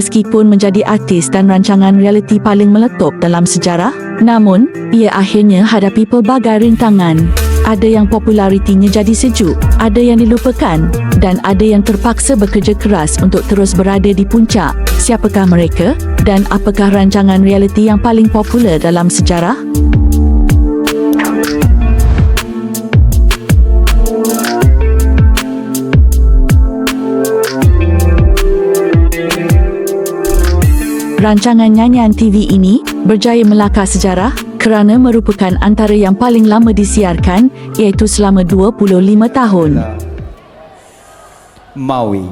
Meskipun menjadi artis dan rancangan realiti paling meletup dalam sejarah, namun ia akhirnya hadapi pelbagai rintangan. Ada yang popularitinya jadi sejuk, ada yang dilupakan, dan ada yang terpaksa bekerja keras untuk terus berada di puncak. Siapakah mereka dan apakah rancangan realiti yang paling popular dalam sejarah? Rancangan nyanyian TV ini berjaya melakar sejarah kerana merupakan antara yang paling lama disiarkan, iaitu selama 25 tahun. Maui.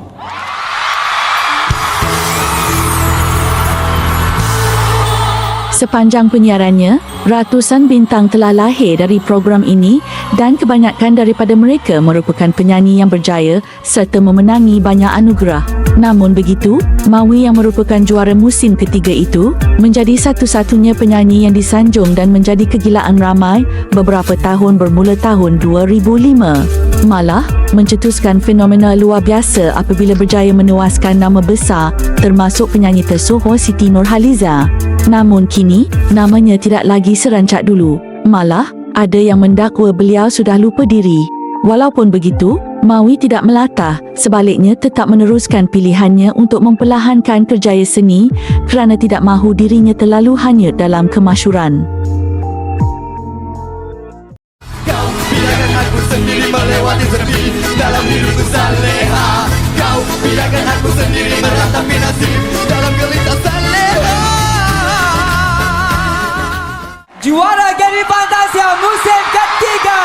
Sepanjang penyiarannya, ratusan bintang telah lahir dari program ini dan kebanyakan daripada mereka merupakan penyanyi yang berjaya serta memenangi banyak anugerah. Namun begitu, Maui yang merupakan juara musim ketiga itu menjadi satu-satunya penyanyi yang disanjung dan menjadi kegilaan ramai beberapa tahun bermula tahun 2005. Malah, mencetuskan fenomena luar biasa apabila berjaya menewaskan nama besar termasuk penyanyi tersohor Siti Nurhaliza. Namun kini, namanya tidak lagi serancak dulu. Malah, ada yang mendakwa beliau sudah lupa diri. Walaupun begitu, Maui tidak melatah, sebaliknya tetap meneruskan pilihannya untuk memperlahankan kerjaya seni kerana tidak mahu dirinya terlalu hanyut dalam kemasyhuran. Kau biarkan aku sendiri melewati sepi dalam hidupku saleha. Kau biarkan aku sendiri meratapi nasib dalam gelita saleha. Juara Geri Fantasia musim ketiga.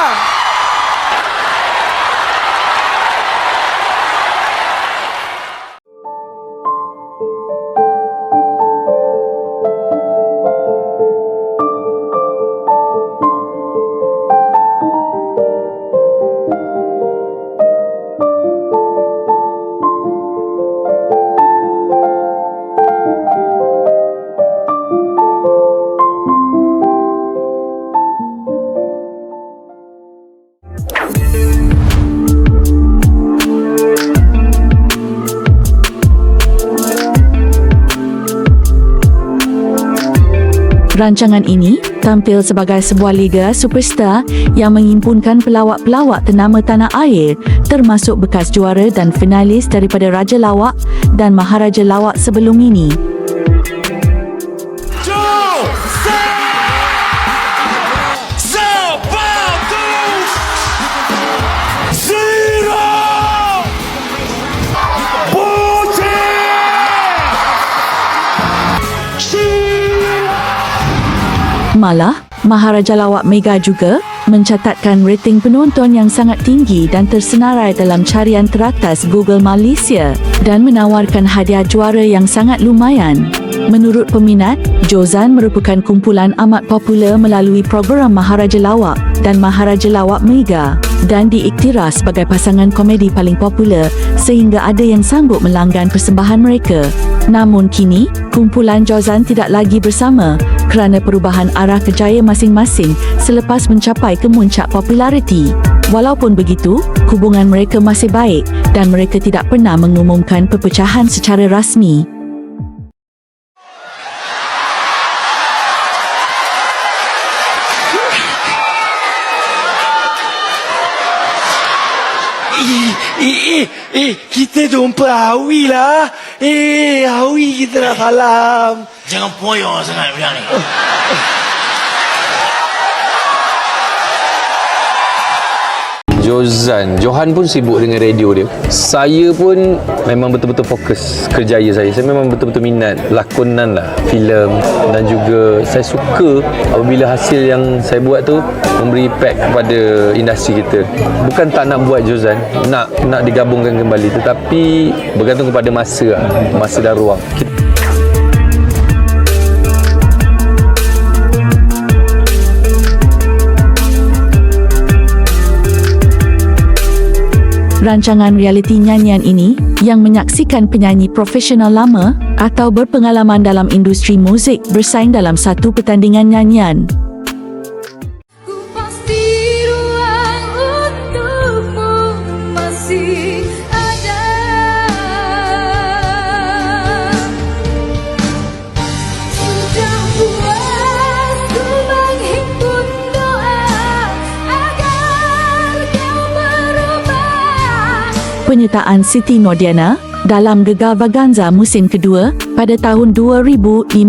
Rancangan ini tampil sebagai sebuah liga superstar yang menghimpunkan pelawak-pelawak ternama tanah air termasuk bekas juara dan finalis daripada Raja Lawak dan Maharaja Lawak sebelum ini. Malah, Maharaja Lawak Mega juga mencatatkan rating penonton yang sangat tinggi dan tersenarai dalam carian teratas Google Malaysia dan menawarkan hadiah juara yang sangat lumayan. Menurut peminat, Jozan merupakan kumpulan amat popular melalui program Maharaja Lawak dan Maharaja Lawak Mega dan diiktiraf sebagai pasangan komedi paling popular sehingga ada yang sanggup melanggan persembahan mereka. Namun kini, kumpulan Jozan tidak lagi bersama kerana perubahan arah kerjaya masing-masing selepas mencapai kemuncak populariti. Walaupun begitu, hubungan mereka masih baik dan mereka tidak pernah mengumumkan perpecahan secara rasmi. Kita jumpa Awi lah. Awi kita nak salam. Jangan poyo sangat macam ni. Johan pun sibuk dengan radio dia. Saya pun memang betul-betul fokus kerjaya saya. Saya memang betul-betul minat lakonan lah, filem, dan juga saya suka apabila hasil yang saya buat tu memberi impact kepada industri kita. Bukan tak nak buat Jozan, nak digabungkan kembali, tetapi bergantung kepada masa dan ruang. Rancangan realiti nyanyian ini yang menyaksikan penyanyi profesional lama atau berpengalaman dalam industri muzik bersaing dalam satu pertandingan nyanyian. Ku pasti ruang untukmu masih ada. penyertaan Siti Nordiana dalam Gegar Vaganza musim kedua pada tahun 2015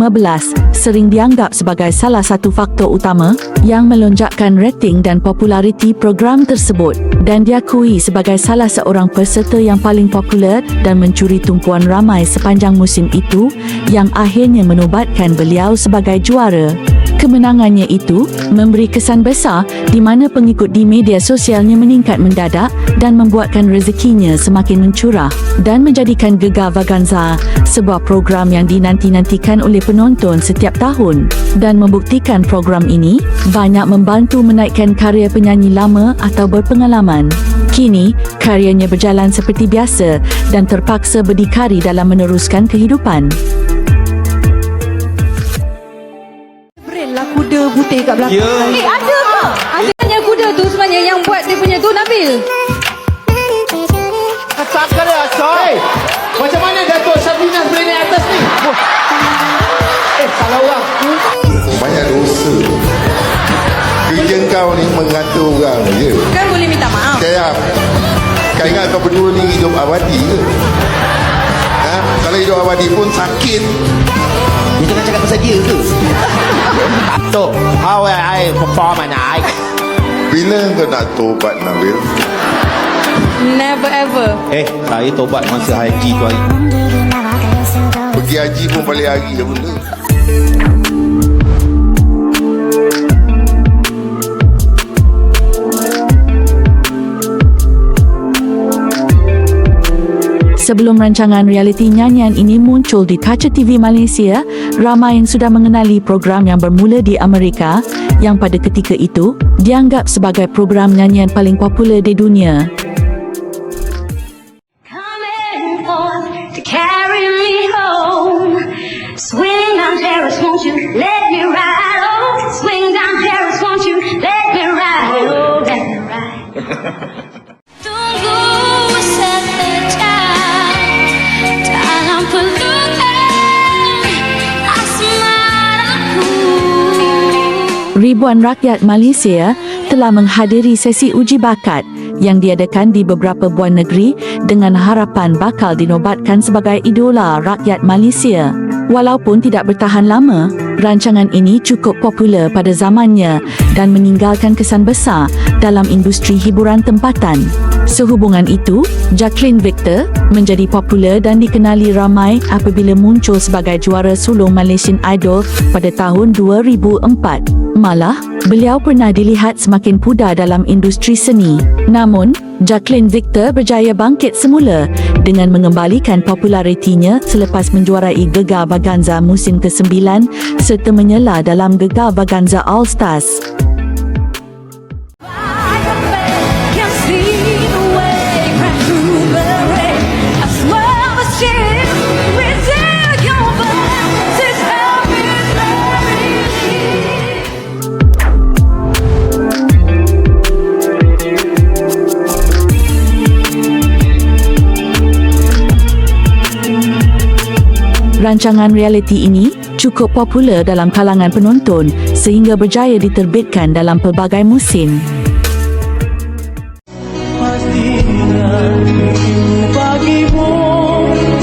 sering dianggap sebagai salah satu faktor utama yang melonjakkan rating dan populariti program tersebut dan diakui sebagai salah seorang peserta yang paling popular dan mencuri tumpuan ramai sepanjang musim itu yang akhirnya menobatkan beliau sebagai juara. Kemenangannya itu memberi kesan besar di mana pengikut di media sosialnya meningkat mendadak dan membuatkan rezekinya semakin mencurah dan menjadikan Gegar Vaganza sebuah program yang dinanti-nantikan oleh penonton setiap tahun dan membuktikan program ini banyak membantu menaikkan karya penyanyi lama atau berpengalaman. Kini, karyanya berjalan seperti biasa dan terpaksa berdikari dalam meneruskan kehidupan. Lah kuda putih kat belakang. Ada ke? Asalnya kuda tu sebenarnya yang buat dia punya tu Nabil. Takkan dia Hey, macam mana Dato' Sabrina boleh naik atas ni? Salah orang. Banyak dosa. Kerja kau ni mengata orang je. Kan boleh minta maaf. Kau ingat kau berdua ni hidup abadi ke? Kalau hidup abadi pun sakit. Dia jangan cakap pasal dia ke? Tok, how I perform and I. Bila kau nak tobat, Nabil? Never ever. Saya tobat masa haji tu hari. Pergi haji pun balik hari je benda. Sebelum rancangan realiti nyanyian ini muncul di kaca TV Malaysia, ramai yang sudah mengenali program yang bermula di Amerika yang pada ketika itu dianggap sebagai program nyanyian paling popular di dunia. Coming on to carry me home. Swing down terrace, won't you let me ride? Oh, swing down terrace, won't you let me ride? Oh, let me ride. Tunggu sekejap, dalam pelukan asmaraku. Ribuan rakyat Malaysia telah menghadiri sesi uji bakat yang diadakan di beberapa buah negeri dengan harapan bakal dinobatkan sebagai idola rakyat Malaysia. Walaupun tidak bertahan lama, rancangan ini cukup popular pada zamannya dan meninggalkan kesan besar dalam industri hiburan tempatan. Sehubungan itu, Jacqueline Victor menjadi popular dan dikenali ramai apabila muncul sebagai juara sulung Malaysian Idol pada tahun 2004. Malah, beliau pernah dilihat semakin pudar dalam industri seni. Namun, Jacqueline Victor berjaya bangkit semula dengan mengembalikan popularitinya selepas menjuarai Gegar Vaganza musim ke-9 serta menyela dalam Gegar Vaganza All Stars. Can see the way right through the rain. I swear the ship within your voice is helping me. Rancangan realiti ini cukup popular dalam kalangan penonton sehingga berjaya diterbitkan dalam pelbagai musim. Bagimu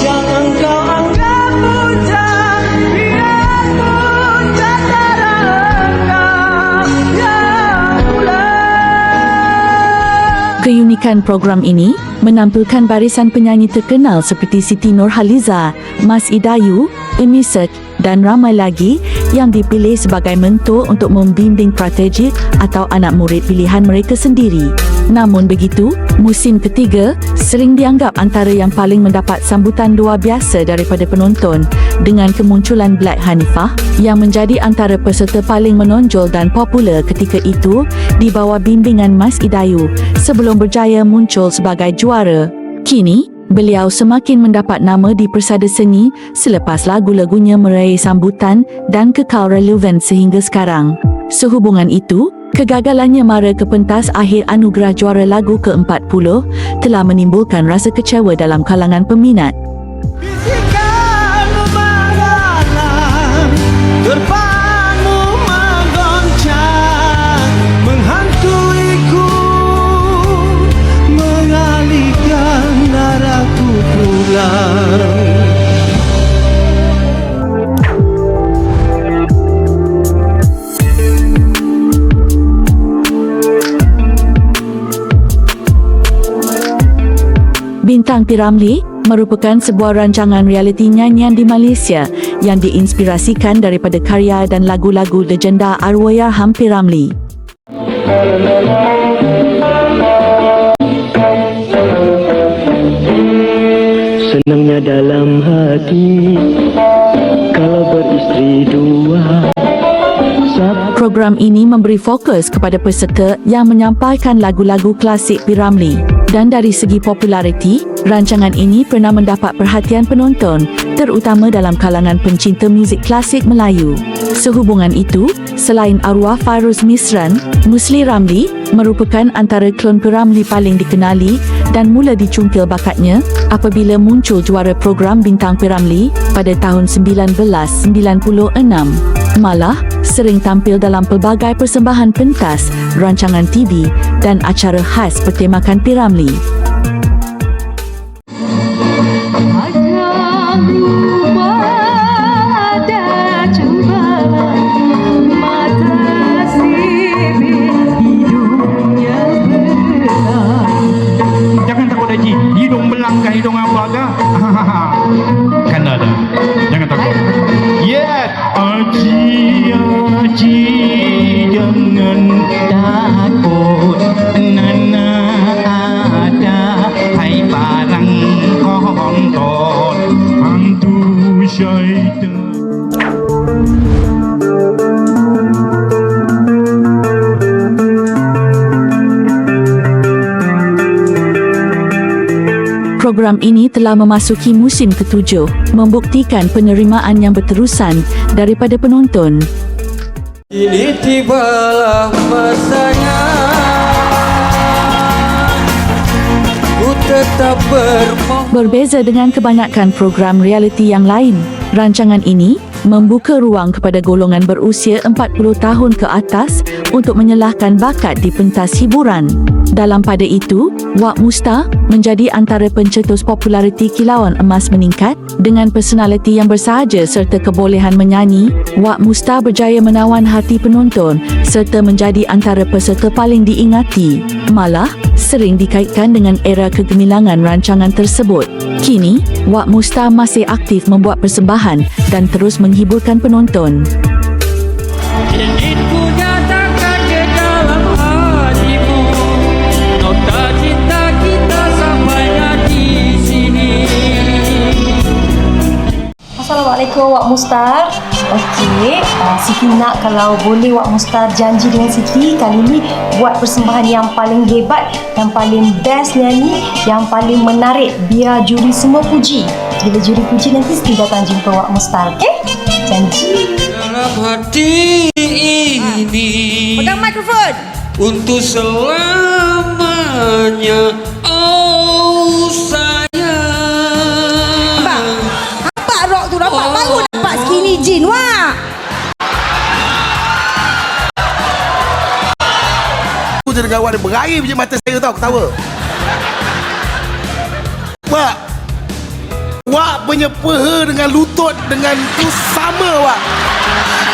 jangan kau anggap mudah, biar pun tak terangkat yang bulan. Keunikan program ini menampilkan barisan penyanyi terkenal seperti Siti Nurhaliza, Mas Idayu, Emiset dan ramai lagi yang dipilih sebagai mentor untuk membimbing strategik atau anak murid pilihan mereka sendiri. Namun begitu, musim ketiga sering dianggap antara yang paling mendapat sambutan luar biasa daripada penonton dengan kemunculan Black Hanifah yang menjadi antara peserta paling menonjol dan popular ketika itu di bawah bimbingan Mas Idayu sebelum berjaya muncul sebagai juara. Kini, beliau semakin mendapat nama di persada seni selepas lagu-lagunya meraih sambutan dan kekal relevan sehingga sekarang. Sehubungan itu, kegagalannya mara ke pentas akhir anugerah juara lagu ke-40 telah menimbulkan rasa kecewa dalam kalangan peminat. Bisikan memarahan, terbangmu menggoncang, menghantuiku, mengalihkan Bintang P. Ramlee merupakan sebuah rancangan realiti nyanyian di Malaysia yang diinspirasikan daripada karya dan lagu-lagu legenda Allahyarham P. Ramlee. Senangnya dalam hati kalau beristri dua. Program ini memberi fokus kepada peserta yang menyampaikan lagu-lagu klasik P. Ramlee. Dan dari segi populariti, rancangan ini pernah mendapat perhatian penonton, terutama dalam kalangan pencinta muzik klasik Melayu. Sehubungan itu, selain arwah Fairuz Misran, Musli Ramlee merupakan antara klon P. Ramlee paling dikenali dan mula dicungkil bakatnya apabila muncul juara program Bintang P. Ramlee pada tahun 1996. Malah, sering tampil dalam pelbagai persembahan pentas, rancangan TV dan acara khas bertemakan P. Ramlee. Jangan takut Haji, hidung belang kah hidung apa kah? Kan ada. Jangan takut. Yes, Haji, Haji, jangan takut. Nana ada, hai barang kontor, hantu syaitan. Program ini telah memasuki musim ke-7, membuktikan penerimaan yang berterusan daripada penonton. Ini tibalah masanya, ku tetap bermohon. Berbeza dengan kebanyakan program realiti yang lain, rancangan ini membuka ruang kepada golongan berusia 40 tahun ke atas untuk menyelahkan bakat di pentas hiburan. Dalam pada itu, Wak Musta menjadi antara pencetus populariti Kilauan Emas meningkat. Dengan personaliti yang bersahaja serta kebolehan menyanyi, Wak Musta berjaya menawan hati penonton serta menjadi antara peserta paling diingati. Malah, sering dikaitkan dengan era kegemilangan rancangan tersebut. Kini, Wak Musta masih aktif membuat persembahan dan terus menghiburkan penonton. Ingin ku nyatakan ke dalam hatimu, nota cinta kita sampainya di sini. Assalamualaikum Wak Mustar. Okey, Siti nak kalau boleh Wak Mustar janji dengan Siti kali ni buat persembahan yang paling hebat, yang paling best nyanyi, yang paling menarik biar juri semua puji. Bila juri puji nanti Siti datang jumpa Wak Mustar, okey? Janji. Dalam hati ini, Pegang mikrofon. untuk selamanya, oh sayang. Nampak rock tu, nampak baru dapat skinny jean, wah. Aku je dengan awak ni berair je mata saya tau ketawa. Wak, Wak punya peha dengan lutut dengan tu sama Wak.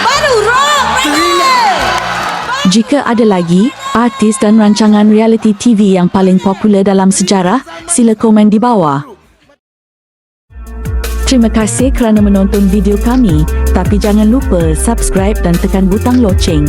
Baru rock, Jika ada lagi artis dan rancangan reality TV yang paling popular dalam sejarah, sila komen di bawah. Terima kasih kerana menonton video kami, tapi jangan lupa subscribe dan tekan butang loceng.